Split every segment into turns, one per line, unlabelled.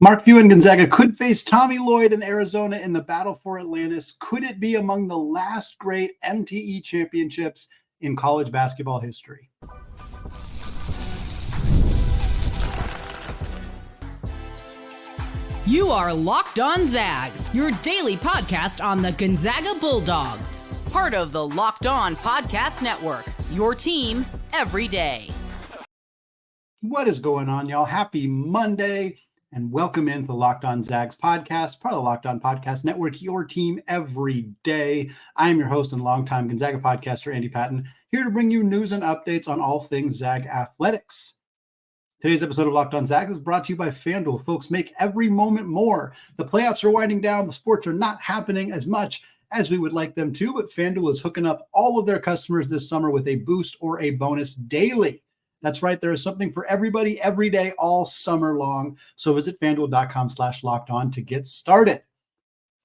Mark Few and Gonzaga could face Tommy Lloyd and Arizona in the battle for Atlantis. Could it be among the last great MTE championships in college basketball history?
You are Locked On Zags, your daily podcast on the Gonzaga Bulldogs. Part of the Locked On Podcast Network, your team every day.
What is going on, y'all? Happy Monday. And welcome into the Locked On Zags podcast, part of the Locked On Podcast Network, your team every day. I am your host and longtime Gonzaga podcaster, Andy Patton, here to bring you news and updates on all things Zag athletics. Today's episode of Locked On Zags is brought to you by FanDuel. Folks, make every moment more. The playoffs are winding down. The sports are not happening as much as we would like them to, but FanDuel is hooking up all of their customers this summer with a boost or a bonus daily. That's right. There is something for everybody every day, all summer long. So visit FanDuel.com/lockedon to get started.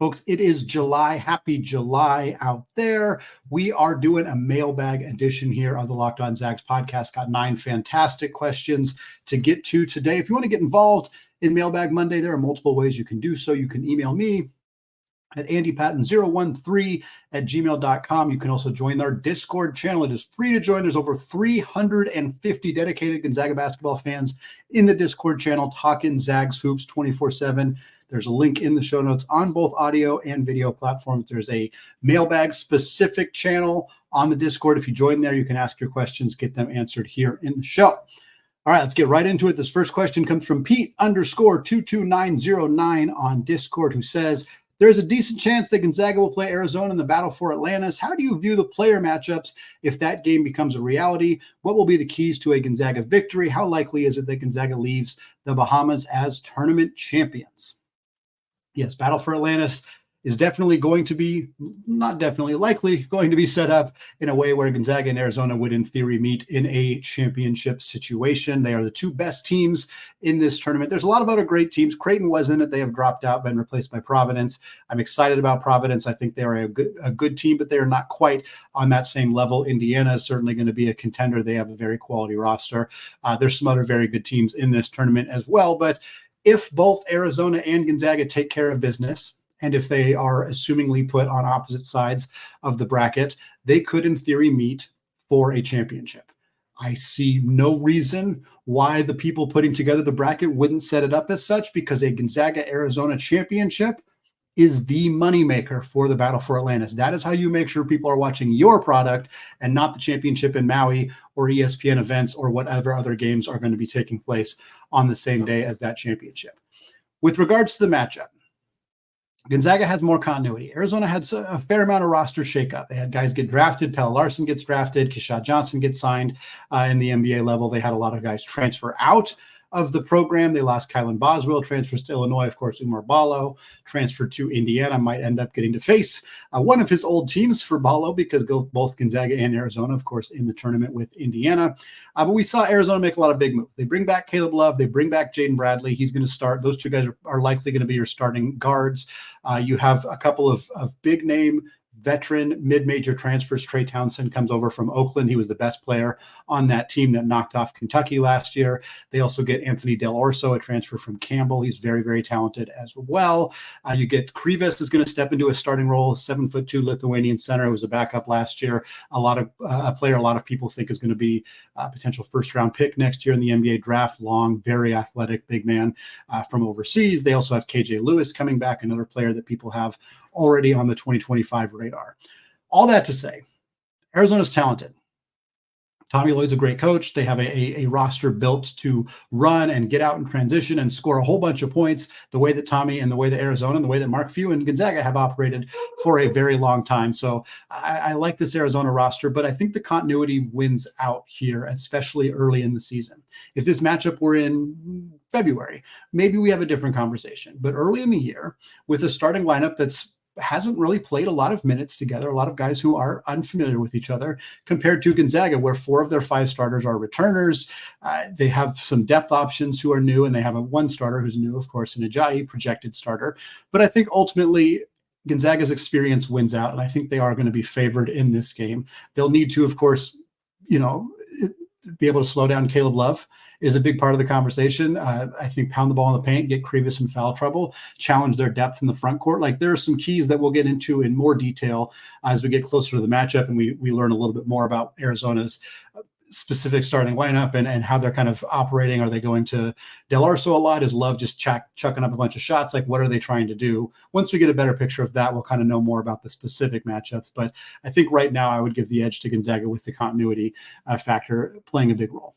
Folks, it is July. Happy July out there. We are doing a mailbag edition here of the Locked On Zags podcast. Got 9 fantastic questions to get to today. If you want to get involved in Mailbag Monday, there are multiple ways you can do so. You can email me at andypatton013@gmail.com. You can also join our Discord channel. It is free to join. There's over 350 dedicated Gonzaga basketball fans in the Discord channel, talking Zags hoops 24/7. There's a link in the show notes on both audio and video platforms. There's a mailbag specific channel on the Discord. If you join there, you can ask your questions, get them answered here in the show. All right, let's get right into it. This first question comes from Pete_22909 on Discord, who says, there's a decent chance that Gonzaga will play Arizona in the battle for Atlantis. How do you view the player matchups if that game becomes a reality? What will be the keys to a Gonzaga victory? How likely is it that Gonzaga leaves the Bahamas as tournament champions? Yes, battle for Atlantis is definitely going to be, not definitely, likely going to be set up in a way where Gonzaga and Arizona would in theory meet in a championship situation. They are the two best teams in this tournament. There's a lot of other great teams. Creighton was in it. They have dropped out, been replaced by Providence. I'm excited about Providence. I think they are a good team, but they are not quite on that same level. Indiana is certainly going to be a contender. They have a very quality roster. There's some other very good teams in this tournament as well. But if both Arizona and Gonzaga take care of business, and if they are assumingly put on opposite sides of the bracket, they could in theory meet for a championship. I see no reason why the people putting together the bracket wouldn't set it up as such, because a Gonzaga-Arizona championship is the moneymaker for the battle for Atlantis. That is how you make sure people are watching your product and not the championship in Maui or ESPN events or whatever other games are going to be taking place on the same day as that championship. With regards to the matchup, Gonzaga has more continuity. Arizona had a fair amount of roster shakeup. They had guys get drafted. Pelle Larsson gets drafted. Keshad Johnson gets signed in the NBA level. They had a lot of guys transfer out of the program. They lost Kylan Boswell, transfers to Illinois. Of course, Umar Ballo transferred to Indiana, might end up getting to face one of his old teams for Ballo, because both Gonzaga and Arizona, of course, in the tournament with Indiana. But we saw Arizona make a lot of big moves. They bring back Caleb Love. They bring back Jaden Bradley. He's going to start. Those two guys are likely going to be your starting guards. You have a couple of big name veteran mid-major transfers. Trey Townsend comes over from Oakland. He was the best player on that team that knocked off Kentucky last year. They also get Anthony Del Orso, a transfer from Campbell. He's very, very talented as well. You get Krivas is going to step into a starting role, 7'2" Lithuanian center who was a backup last year. A player a lot of people think is going to be a potential first-round pick next year in the NBA draft. Long, very athletic big man from overseas. They also have KJ Lewis coming back, another player that people have already on the 2025 radar. All that to say, Arizona's talented. Tommy Lloyd's a great coach. They have a roster built to run and get out in transition and score a whole bunch of points the way that Tommy and the way that Arizona and the way that Mark Few and Gonzaga have operated for a very long time. So I like this Arizona roster, but I think the continuity wins out here, especially early in the season. If this matchup were in February, maybe we have a different conversation. But early in the year, with a starting lineup hasn't really played a lot of minutes together, a lot of guys who are unfamiliar with each other, compared to Gonzaga, where 4 of their 5 starters are returners. They have some depth options who are new, and they have one starter who's new, of course, in Ajayi, projected starter. But I think ultimately Gonzaga's experience wins out, and I think they are going to be favored in this game. They'll need to, of course, be able to slow down Caleb Love is a big part of the conversation. I think pound the ball in the paint, get Krivas in foul trouble, challenge their depth in the front court. Like, there are some keys that we'll get into in more detail as we get closer to the matchup and we learn a little bit more about Arizona's specific starting lineup and how they're kind of operating. Are they going to Del Arso a lot? Is Love just chucking up a bunch of shots? Like, what are they trying to do? Once we get a better picture of that, we'll kind of know more about the specific matchups. But I think right now I would give the edge to Gonzaga with the continuity factor playing a big role.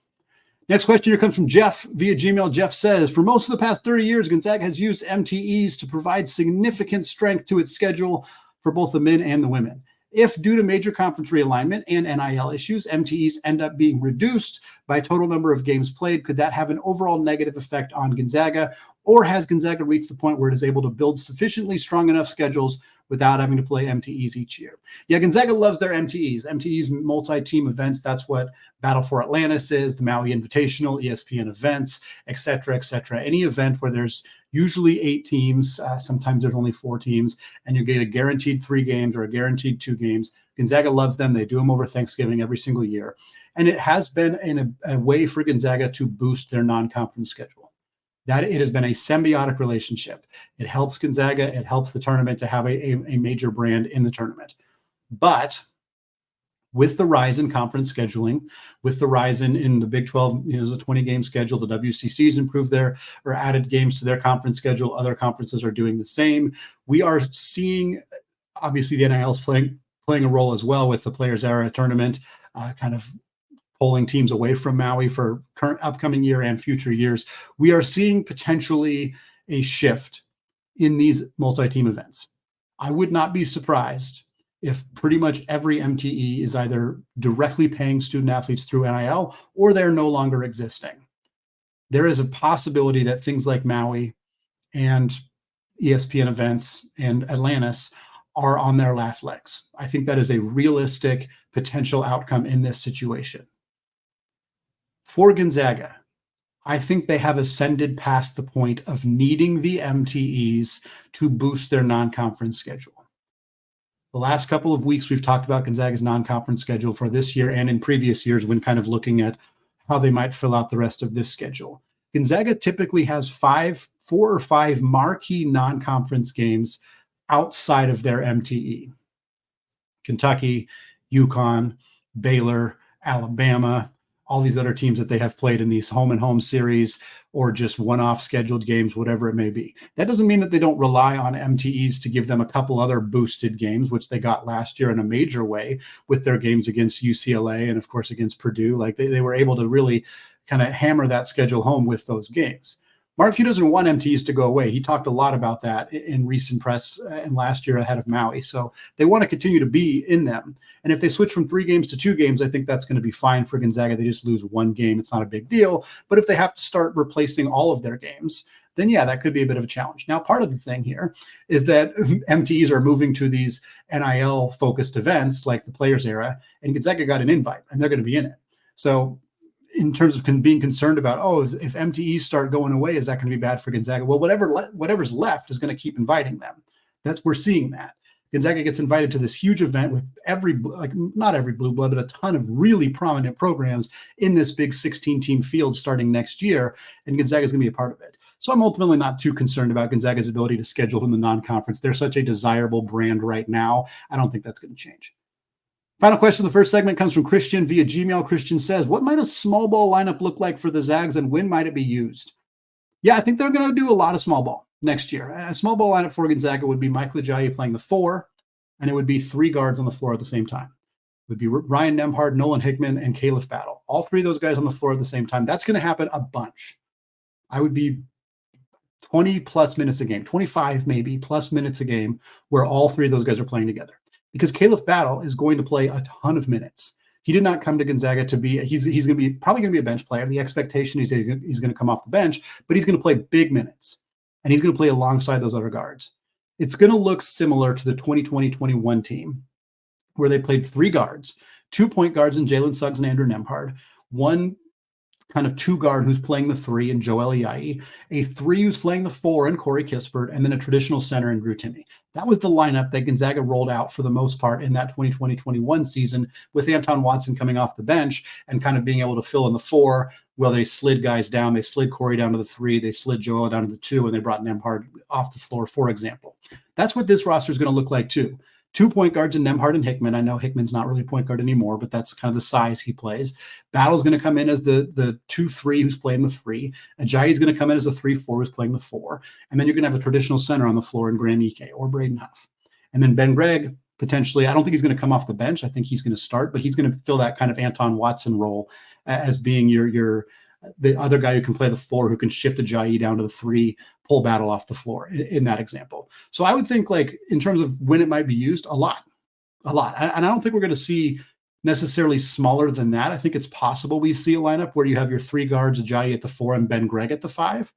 Next question here comes from Jeff via Gmail. Jeff says, for most of the past 30 years, Gonzaga has used MTEs to provide significant strength to its schedule for both the men and the women. If, due to major conference realignment and NIL issues, MTEs end up being reduced by total number of games played, could that have an overall negative effect on Gonzaga? Or has Gonzaga reached the point where it is able to build sufficiently strong enough schedules without having to play MTEs each year? Yeah, Gonzaga loves their MTEs. MTEs, multi-team events. That's what Battle for Atlantis is, the Maui Invitational, ESPN events, et cetera, et cetera. Any event where there's usually 8 teams, sometimes there's only 4 teams, and you get a guaranteed 3 games or a guaranteed 2 games. Gonzaga loves them. They do them over Thanksgiving every single year. And it has been in a way for Gonzaga to boost their non-conference schedule. That it has been a symbiotic relationship. It helps Gonzaga. It helps the tournament to have a major brand in the tournament. But with the rise in conference scheduling, with the rise in the Big 12, there's a 20-game schedule. The WCC's improved or added games to their conference schedule. Other conferences are doing the same. We are seeing, obviously, the NIL is playing a role as well with the Players Era tournament, kind of pulling teams away from Maui for current upcoming year and future years. We are seeing potentially a shift in these multi-team events. I would not be surprised if pretty much every MTE is either directly paying student athletes through NIL or they're no longer existing. There is a possibility that things like Maui and ESPN events and Atlantis are on their last legs. I think that is a realistic potential outcome in this situation. For Gonzaga, I think they have ascended past the point of needing the MTEs to boost their non-conference schedule. The last couple of weeks, we've talked about Gonzaga's non-conference schedule for this year and in previous years when kind of looking at how they might fill out the rest of this schedule. Gonzaga typically has 4 or 5 marquee non-conference games outside of their MTE. Kentucky, UConn, Baylor, Alabama, all these other teams that they have played in these home series or just one-off scheduled games, whatever it may be. That doesn't mean that they don't rely on MTEs to give them a couple other boosted games, which they got last year in a major way with their games against UCLA and, of course, against Purdue. Like they were able to really kind of hammer that schedule home with those games. Mark Few doesn't want MTEs to go away. He talked a lot about that in recent press and last year ahead of Maui. So they want to continue to be in them. And if they switch from 3 games to 2 games, I think that's going to be fine for Gonzaga. They just lose 1 game. It's not a big deal. But if they have to start replacing all of their games, then yeah, that could be a bit of a challenge. Now, part of the thing here is that MTEs are moving to these NIL-focused events like the Players Era, and Gonzaga got an invite, and they're going to be in it. So in terms of being concerned about, if MTEs start going away, is that going to be bad for Gonzaga? Well, whatever's left is going to keep inviting them. We're seeing that. Gonzaga gets invited to this huge event with not every blue blood, but a ton of really prominent programs in this big 16-team field starting next year, and Gonzaga is going to be a part of it. So I'm ultimately not too concerned about Gonzaga's ability to schedule in the non-conference. They're such a desirable brand right now. I don't think that's going to change. Final question of the first segment comes from Christian via Gmail. Christian says, what might a small ball lineup look like for the Zags and when might it be used? Yeah, I think they're going to do a lot of small ball next year. A small ball lineup for Gonzaga would be Michael Ajayi playing the 4, and it would be 3 guards on the floor at the same time. It would be Ryan Nembhard, Nolan Hickman, and Caleb Battle. All 3 of those guys on the floor at the same time. That's going to happen a bunch. I would be 20 plus minutes a game, 25 maybe plus minutes a game where all 3 of those guys are playing together. Because Caleb Battle is going to play a ton of minutes. He did not come to Gonzaga to be, he's going to be probably going to be a bench player. The expectation is he's going to come off the bench, but he's going to play big minutes. And he's going to play alongside those other guards. It's going to look similar to the 2020-21 team where they played 3 guards, 2 point guards in Jalen Suggs and Andrew Nembhard, 1 kind of two guard who's playing the three in Joel Ayayi, a three who's playing the four in Corey Kispert, and then a traditional center in Drew Timme. That was the lineup that Gonzaga rolled out for the most part in that 2020-21 season, with Anton Watson coming off the bench and kind of being able to fill in the four. Well, they slid guys down. They slid Corey down to the three. They slid Joel down to the two, and they brought Nembhard off the floor, for example. That's what this roster is going to look like too. 2 point guards in Nembhard and Hickman. I know Hickman's not really a point guard anymore, but that's kind of the size he plays. Battle's going to come in as the 2-3 who's playing the three. Ajayi's going to come in as a 3-4 who's playing the four. And then you're going to have a traditional center on the floor in Graham Ike or Braden Huff. And then Ben Gregg, potentially, I don't think he's going to come off the bench. I think he's going to start, but he's going to fill that kind of Anton Watson role as being the other guy who can play the four, who can shift Ajayi down to the three, pull Battle off the floor in that example. So I would think, like, in terms of when it might be used, a lot. And I don't think we're going to see necessarily smaller than that. I think it's possible we see a lineup where you have your three guards, Ajayi at the four and Ben Gregg at the five.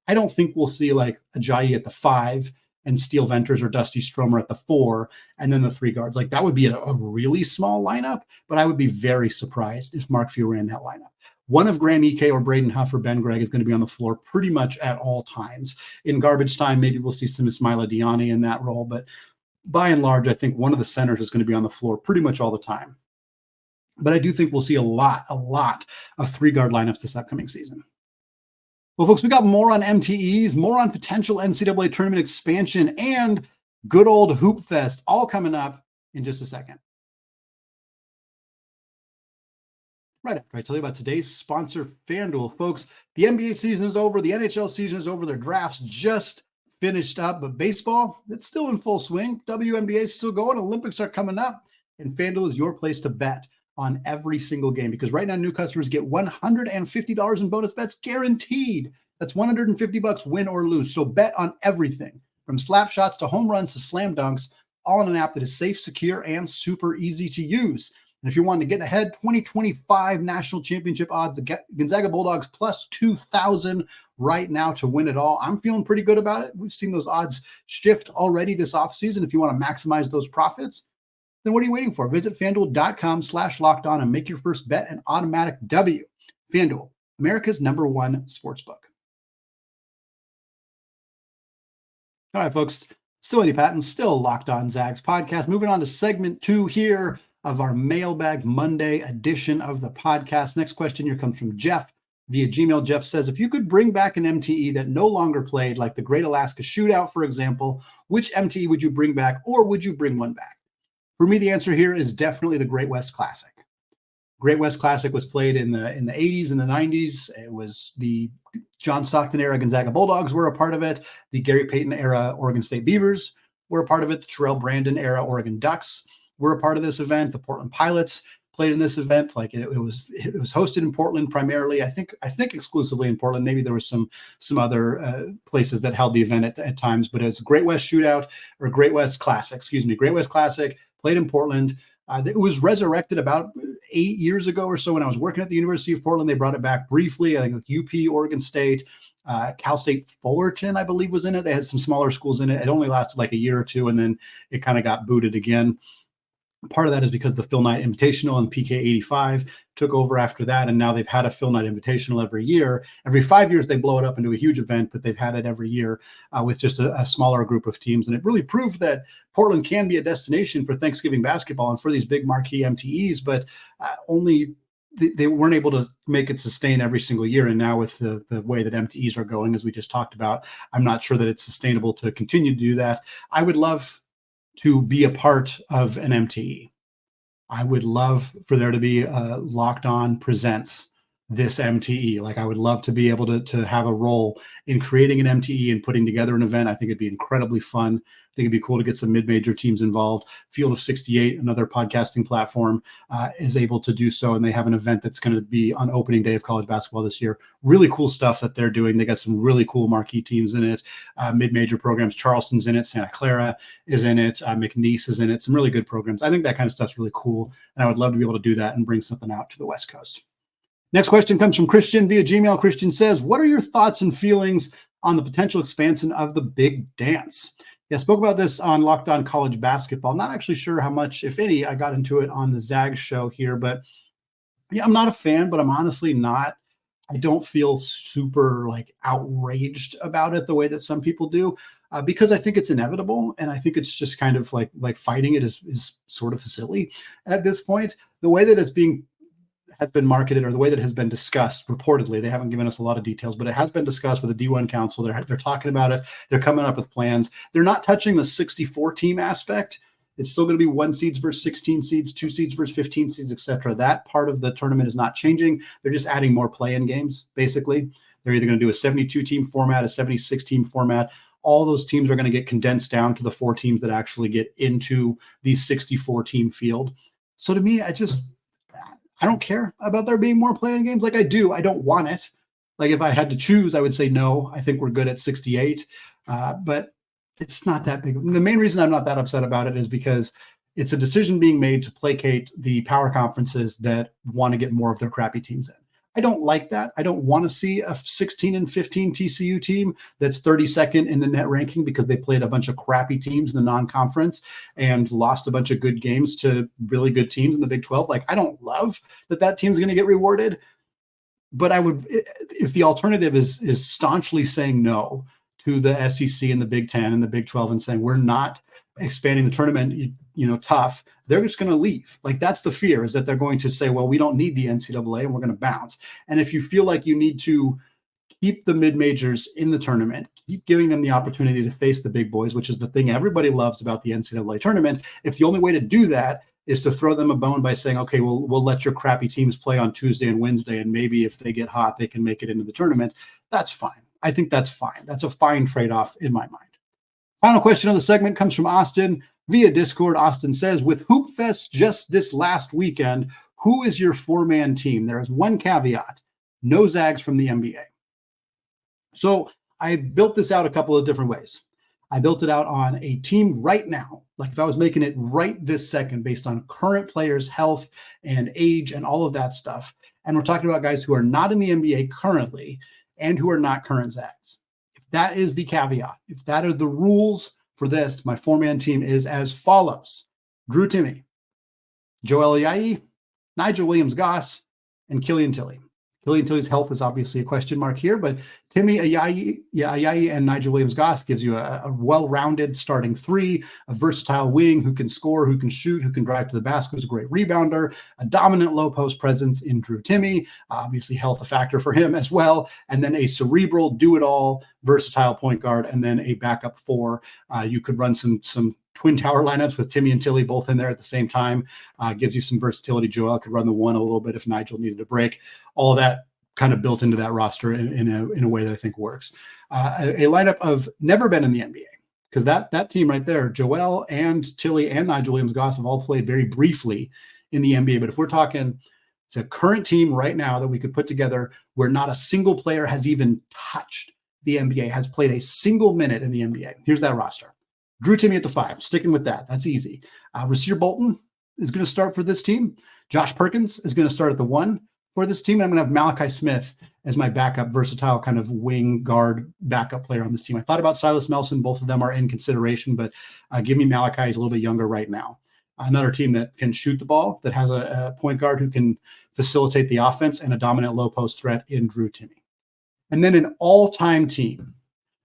I don't think we'll see like Ajayi at the five and Steele Venters or Dusty Stromer at the four, and then the three guards. Like, that would be a really small lineup, but I would be very surprised if Mark Few ran that lineup. One of Graham Ike or Braden Huff or Ben Gregg is going to be on the floor pretty much at all times. In garbage time, maybe we'll see some Ismaila Diani in that role, but by and large, I think one of the centers is going to be on the floor pretty much all the time. But I do think we'll see a lot of three-guard lineups this upcoming season. Well, folks, we got more on MTEs, more on potential NCAA tournament expansion, and good old Hoopfest, all coming up in just a second. Right after I tell you about today's sponsor, FanDuel. Folks, the NBA season is over. The NHL season is over. Their drafts just finished up. But baseball, it's still in full swing. WNBA is still going. Olympics are coming up. And FanDuel is your place to bet on every single game. Because right now, new customers get $150 in bonus bets guaranteed. That's $150 win or lose. So bet on everything, from slap shots to home runs to slam dunks, all on an app that is safe, secure, and super easy to use. And if you're wanting to get ahead, 2025 national championship odds, the Gonzaga Bulldogs plus 2,000 right now to win it all. I'm feeling pretty good about it. We've seen those odds shift already this offseason. If you want to maximize those profits, then what are you waiting for? Visit FanDuel.com/lockedon and make your first bet an automatic W. FanDuel, America's #1 sportsbook. All right, folks. Still Andy Patton, still Locked On Zags podcast. Moving on to segment 2 here of our Mailbag Monday edition of the podcast. Next question here comes from Jeff via Gmail. Jeff says, if you could bring back an MTE that no longer played, like the Great Alaska Shootout, for example, which MTE would you bring back, or would you bring one back? For me, the answer here is definitely the Great West Classic. Great West Classic was played in the 80s and the 90s. It was the John Stockton era Gonzaga Bulldogs were a part of it. The Gary Payton era Oregon State Beavers were a part of it. The Terrell Brandon era Oregon Ducks were a part of this event. The Portland Pilots played in this event. Like it was hosted in Portland primarily. I think exclusively in Portland. Maybe there was some other places that held the event at times. But it's a Great West Shootout or Great West Classic. Great West Classic played in Portland. It was resurrected about 8 years ago or so when I was working at the University of Portland. They brought it back briefly. I think UP, Oregon State, Cal State Fullerton, I believe, was in it. They had some smaller schools in it. It only lasted like a year or two, and then it kind of got booted again. Part of that is because the Phil Knight Invitational and PK 85 took over after that, and now they've had a Phil Knight Invitational every year. Every 5 years, they blow it up into a huge event, but they've had it every year with just a smaller group of teams. And it really proved that Portland can be a destination for Thanksgiving basketball and for these big marquee MTEs, but only they weren't able to make it sustain every single year. And now with the way that MTEs are going, as we just talked about, I'm not sure that it's sustainable to continue to do that. I would love to be a part of an MTE. I would love for there to be a Locked On Presents this MTE. Like, I would love to be able to have a role in creating an MTE and putting together an event. I think it'd be incredibly fun. I think it'd be cool to get some mid-major teams involved. Field of 68, another podcasting platform, is able to do so. And they have an event that's going to be on opening day of college basketball this year. Really cool stuff that they're doing. They got some really cool marquee teams in it. Mid-major programs. Charleston's in it. Santa Clara is in it. McNeese is in it. Some really good programs. I think that kind of stuff's really cool. And I would love to be able to do that and bring something out to the West Coast. Next question comes from Christian via Gmail. Christian says, what are your thoughts and feelings on the potential expansion of the Big Dance? Yeah, I spoke about this on Locked On College Basketball. Not actually sure how much, if any, I got into it on the Zags show here, but yeah, I'm not a fan, but I'm honestly not I don't feel super like outraged about it the way that some people do, because I think it's inevitable, and I think it's just kind of like fighting it is sort of silly at this point. The way that has been marketed, or the way that it has been discussed reportedly, they haven't given us a lot of details, but it has been discussed with the D1 Council. They're talking about it. They're coming up with plans. They're not touching the 64 team aspect. It's still going to be 1 seeds versus 16 seeds, 2 seeds versus 15 seeds, etc. That part of the tournament is not changing. They're just adding more play-in games, basically. They're either going to do a 72-team format, a 76-team format. All those teams are going to get condensed down to the 4 teams that actually get into the 64-team field. So to me, I don't care about there being more play-in games. Like I do. I don't want it. Like if I had to choose, I would say no. I think we're good at 68. But it's not that big. The main reason I'm not that upset about it is because it's a decision being made to placate the power conferences that want to get more of their crappy teams in. I don't like that. I don't want to see a 16 and 15 TCU team that's 32nd in the net ranking because they played a bunch of crappy teams in the non-conference and lost a bunch of good games to really good teams in the Big 12. Like, I don't love that team's going to get rewarded, but I would, if the alternative is staunchly saying no to the SEC and the Big 10 and the Big 12 and saying we're not expanding the tournament, tough, they're just going to leave. Like, that's the fear, is that they're going to say, well, we don't need the NCAA and we're going to bounce. And if you feel like you need to keep the mid-majors in the tournament, keep giving them the opportunity to face the big boys, which is the thing everybody loves about the NCAA tournament, if the only way to do that is to throw them a bone by saying, okay, we'll let your crappy teams play on Tuesday and Wednesday, and maybe if they get hot, they can make it into the tournament, that's fine. I think that's fine. That's a fine trade-off in my mind. Final question of the segment comes from Austin via Discord. Austin says, with Hoopfest just this last weekend, who is your 4-man team? There is one caveat: no Zags from the NBA. So I built this out a couple of different ways. I built it out on a team right now. Like, if I was making it right this second based on current players' health and age and all of that stuff. And we're talking about guys who are not in the NBA currently and who are not current Zags. If that is the caveat, if that are the rules for this, my 4-man team is as follows: Drew Timme, Joel Ayayi, Nigel Williams-Goss, and Killian Tilly. Killian Tilly's health is obviously a question mark here, but Timme, Ayayi, and Nigel Williams-Goss gives you a well-rounded starting 3, a versatile wing who can score, who can shoot, who can drive to the basket, who's a great rebounder, a dominant low-post presence in Drew Timme, obviously health a factor for him as well, and then a cerebral, do-it-all, versatile point guard, and then a backup 4. You could run some twin tower lineups with Timme and Tilly both in there at the same time. Gives you some versatility. Joel could run the 1 a little bit if Nigel needed a break. All of that kind of built into that roster in a way that I think works. A lineup of never been in the NBA, because that team right there, Joel and Tilly and Nigel Williams-Goss, have all played very briefly in the NBA. But if we're talking, it's a current team right now that we could put together where not a single player has even touched the NBA, has played a single minute in the NBA. Here's that roster. Drew Timme at the 5, sticking with that. That's easy. Rasir Bolton is going to start for this team. Josh Perkins is going to start at the 1 for this team. And I'm going to have Malachi Smith as my backup, versatile kind of wing guard backup player on this team. I thought about Silas Melson. Both of them are in consideration, but give me Malachi. He's a little bit younger right now. Another team that can shoot the ball, that has a point guard who can facilitate the offense, and a dominant low post threat in Drew Timme. And then an all-time team.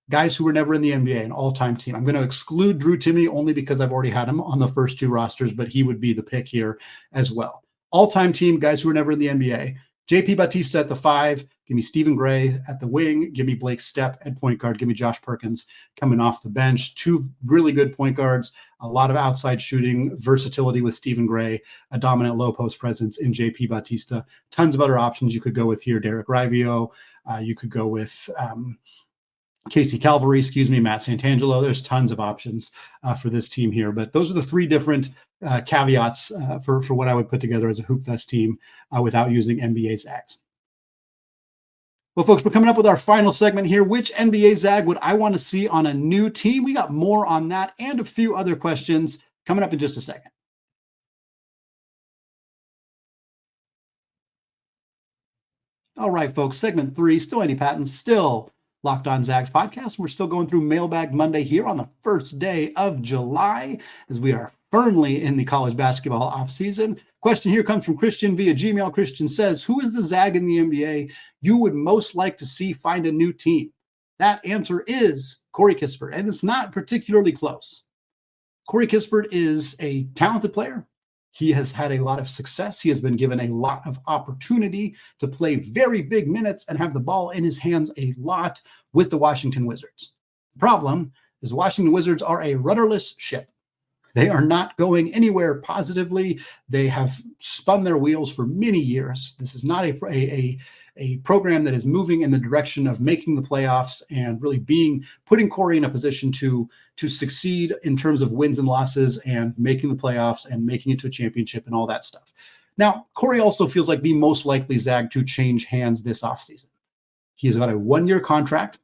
Guys who were never in the NBA, an all-time team. I'm going to exclude Drew Timme only because I've already had him on the first 2 rosters, but he would be the pick here as well. All-time team, guys who were never in the NBA. JP Batista at the 5. Give me Stephen Gray at the wing. Give me Blake Stepp at point guard. Give me Josh Perkins coming off the bench. 2 really good point guards, a lot of outside shooting, versatility with Stephen Gray, a dominant low post presence in JP Batista. Tons of other options you could go with here. Derek Rivio. You could go with Casey Calvary, Matt Santangelo. There's tons of options for this team here, but those are the 3 different caveats for what I would put together as a Hoopfest team without using NBA Zags. Well, folks, we're coming up with our final segment here. Which NBA Zag would I want to see on a new team? We got more on that and a few other questions coming up in just a second. All right, folks, segment 3, still Andy Patton, still Locked On Zags podcast. We're still going through Mailbag Monday here on the first day of July, as we are firmly in the college basketball offseason. Question here comes from Christian via Gmail. Christian says, who is the Zag in the NBA you would most like to see find a new team? That answer is Corey Kispert, and it's not particularly close. Corey Kispert is a talented player. He has had a lot of success. He has been given a lot of opportunity to play very big minutes and have the ball in his hands a lot with the Washington Wizards. The problem is the Washington Wizards are a rudderless ship. They are not going anywhere positively. They have spun their wheels for many years. This is not a program that is moving in the direction of making the playoffs and really putting Corey in a position to succeed in terms of wins and losses and making the playoffs and making it to a championship and all that stuff. Now, Corey also feels like the most likely Zag to change hands this offseason. He has got a 1-year contract,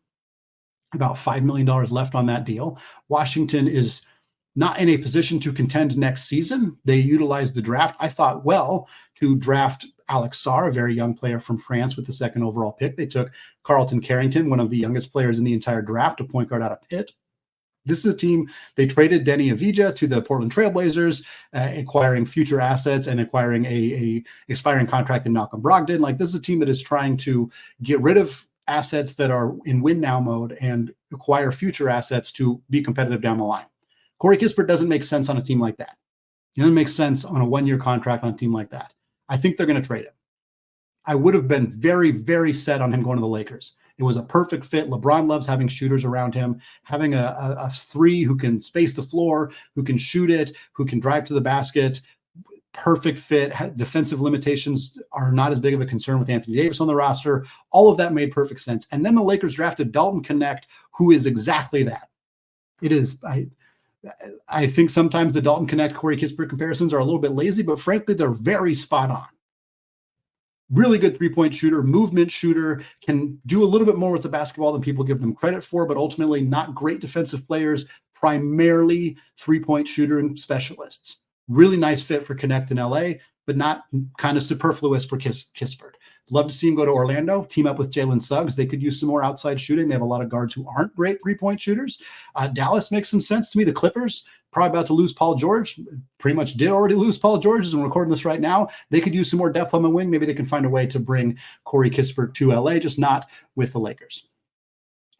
about $5 million left on that deal. Washington is not in a position to contend next season. They utilized the draft, I thought, well, to draft Alex Sarr, a very young player from France with the 2nd overall pick. They took Carlton Carrington, one of the youngest players in the entire draft, a point guard out of Pitt. This is a team, they traded Denny Avdija to the Portland Trailblazers, acquiring future assets and acquiring a expiring contract in Malcolm Brogdon. Like, this is a team that is trying to get rid of assets that are in win now mode and acquire future assets to be competitive down the line. Corey Kispert doesn't make sense on a team like that. It doesn't make sense on a 1-year contract on a team like that. I think they're going to trade him. I would have been very, very set on him going to the Lakers. It was a perfect fit. LeBron loves having shooters around him, having a 3 who can space the floor, who can shoot it, who can drive to the basket. Perfect fit. Defensive limitations are not as big of a concern with Anthony Davis on the roster. All of that made perfect sense. And then the Lakers drafted Dalton Knecht, who is exactly that. It is, I think sometimes the Dalton Knecht, Corey Kispert comparisons are a little bit lazy, but frankly, they're very spot on. Really good 3-point shooter, movement shooter, can do a little bit more with the basketball than people give them credit for, but ultimately not great defensive players, primarily 3-point shooting specialists. Really nice fit for Knecht in LA, but not kind of superfluous for Kispert. Love to see him go to Orlando, team up with Jalen Suggs. They could use some more outside shooting. They have a lot of guards who aren't great 3-point shooters. Dallas makes some sense to me. The Clippers, probably about to lose Paul George, pretty much did already lose Paul George as I'm recording this right now. They could use some more depth on the wing. Maybe they can find a way to bring Corey Kispert to LA, just not with the Lakers.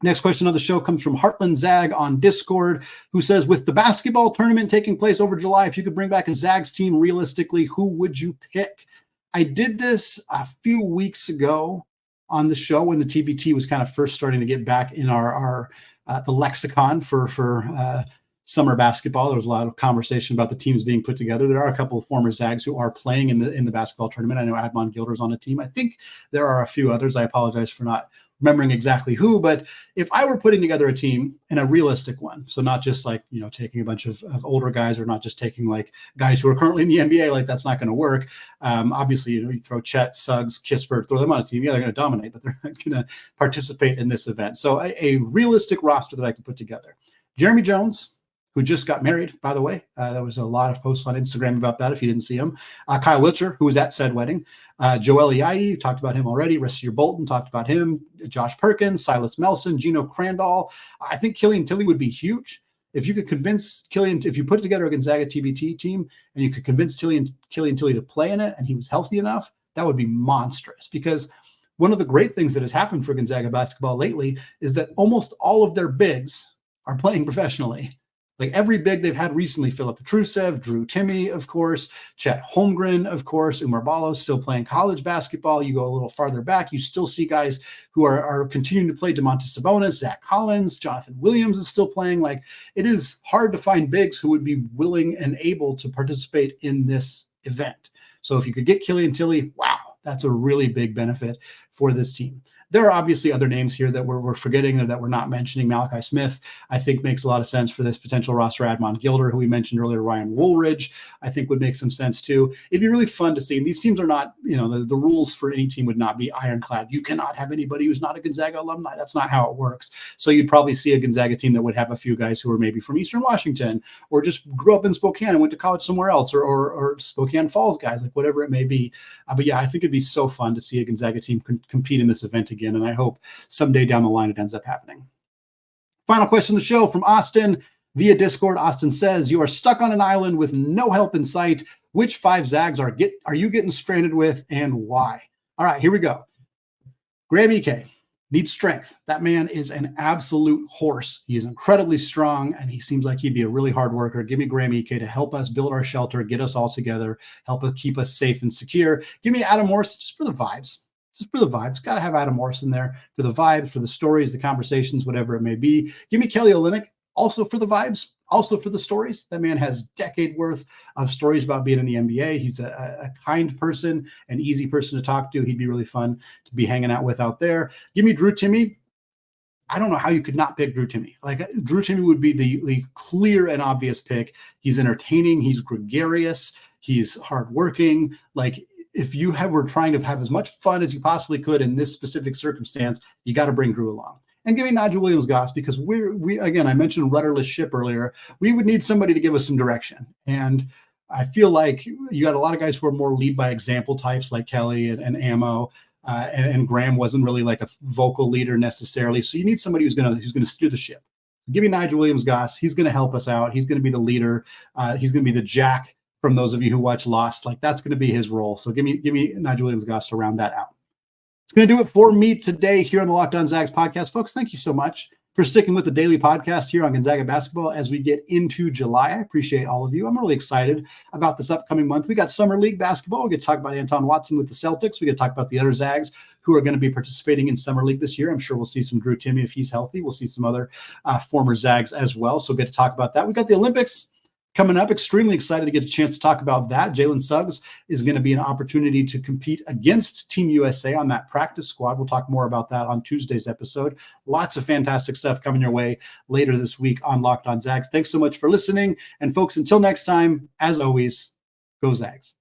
Next question on the show comes from Heartland Zag on Discord, who says, with the basketball tournament taking place over July, if you could bring back a Zags team realistically, who would you pick? I did this a few weeks ago on the show when the TBT was kind of first starting to get back in our the lexicon for summer basketball. There was a lot of conversation about the teams being put together. There are a couple of former Zags who are playing in the basketball tournament. I know Admon Gilder's on a team. I think there are a few others. I apologize for not remembering exactly who, but if I were putting together a team, and a realistic one, so not just like, taking a bunch of older guys, or not just taking like guys who are currently in the NBA, like that's not going to work. Obviously, you throw Chet, Suggs, Kispert, throw them on a team. Yeah, they're going to dominate, but they're not going to participate in this event. So a realistic roster that I could put together. Jeremy Jones, who just got married, by the way. There was a lot of posts on Instagram about that if you didn't see him. Kyle Wiltshire, who was at said wedding. Joel Iayi, talked about him already. Rasir Bolton, talked about him. Josh Perkins, Silas Melson, Gino Crandall. I think Killian Tilly would be huge. If you could convince Killian, if you put together a Gonzaga TBT team and you could convince Killian Tilly to play in it and he was healthy enough, that would be monstrous. Because one of the great things that has happened for Gonzaga basketball lately is that almost all of their bigs are playing professionally. Like every big they've had recently, Filip Petrusev, Drew Timme, of course, Chet Holmgren, of course, Umar Balos still playing college basketball. You go a little farther back, you still see guys who are continuing to play. Domantas Sabonis, Zach Collins, Jonathan Williams is still playing. Like, it is hard to find bigs who would be willing and able to participate in this event. So if you could get Killian Tilly, wow, that's a really big benefit for this team. There are obviously other names here that we're forgetting or that we're not mentioning. Malachi Smith, I think, makes a lot of sense for this potential roster. Admon Gilder, who we mentioned earlier, Ryan Woolridge, I think would make some sense too. It'd be really fun to see. These teams are not, the rules for any team would not be ironclad. You cannot have anybody who's not a Gonzaga alumni. That's not how it works. So you'd probably see a Gonzaga team that would have a few guys who are maybe from Eastern Washington or just grew up in Spokane and went to college somewhere else, or Spokane Falls guys, like whatever it may be. But yeah, I think it'd be so fun to see a Gonzaga team compete in this event again, and I hope someday down the line it ends up happening. Final question of the show from Austin Via Discord, Austin says, you are stuck on an island with no help in sight. Which 5 Zags are you getting stranded with and why? All right, here we go. Graham Ike needs strength. That man is an absolute horse. He is incredibly strong, and he seems like he'd be a really hard worker. Give me Graham Ike to help us build our shelter, get us all together, help us keep us safe and secure. Give me Adam Morris just for the vibes. Just for the vibes. Got to have Adam Morris in there for the vibes, for the stories, the conversations, whatever it may be. Give me Kelly Olynyk also for the vibes, also for the stories. That man has decade worth of stories about being in the NBA. He's a kind person, an easy person to talk to. He'd be really fun to be hanging out with out there. Give me Drew Timme. I don't know how you could not pick Drew Timme. Like, Drew Timme would be the clear and obvious pick. He's entertaining. He's gregarious. He's hardworking. Like, if you were trying to have as much fun as you possibly could in this specific circumstance, you got to bring Drew along. And give me Nigel Williams-Goss, because we again, I mentioned rudderless ship earlier. We would need somebody to give us some direction. And I feel like you got a lot of guys who are more lead by example types like Kelly and Ammo. And Graham wasn't really like a vocal leader necessarily. So you need somebody who's gonna steer the ship. Give me Nigel Williams-Goss. He's going to help us out. He's going to be the leader. He's going to be the Jack from those of you who watch Lost. Like, that's going to be his role. So give me Nigel Williams-Goss to round that out. It's going to do it for me today here on the Locked On Zags podcast. Folks, thank you so much for sticking with the daily podcast here on Gonzaga basketball as we get into July. I appreciate all of you. I'm really excited about this upcoming month. We got Summer League basketball. We get to talk about Anton Watson with the Celtics. We get to talk about the other Zags who are going to be participating in Summer League this year. I'm sure we'll see some Drew Timme if he's healthy. We'll see some other former Zags as well. So get to talk about that. We got the Olympics coming up. Extremely excited to get a chance to talk about that. Jalen Suggs is going to be an opportunity to compete against Team USA on that practice squad. We'll talk more about that on Tuesday's episode. Lots of fantastic stuff coming your way later this week on Locked On Zags. Thanks so much for listening. And folks, until next time, as always, go Zags.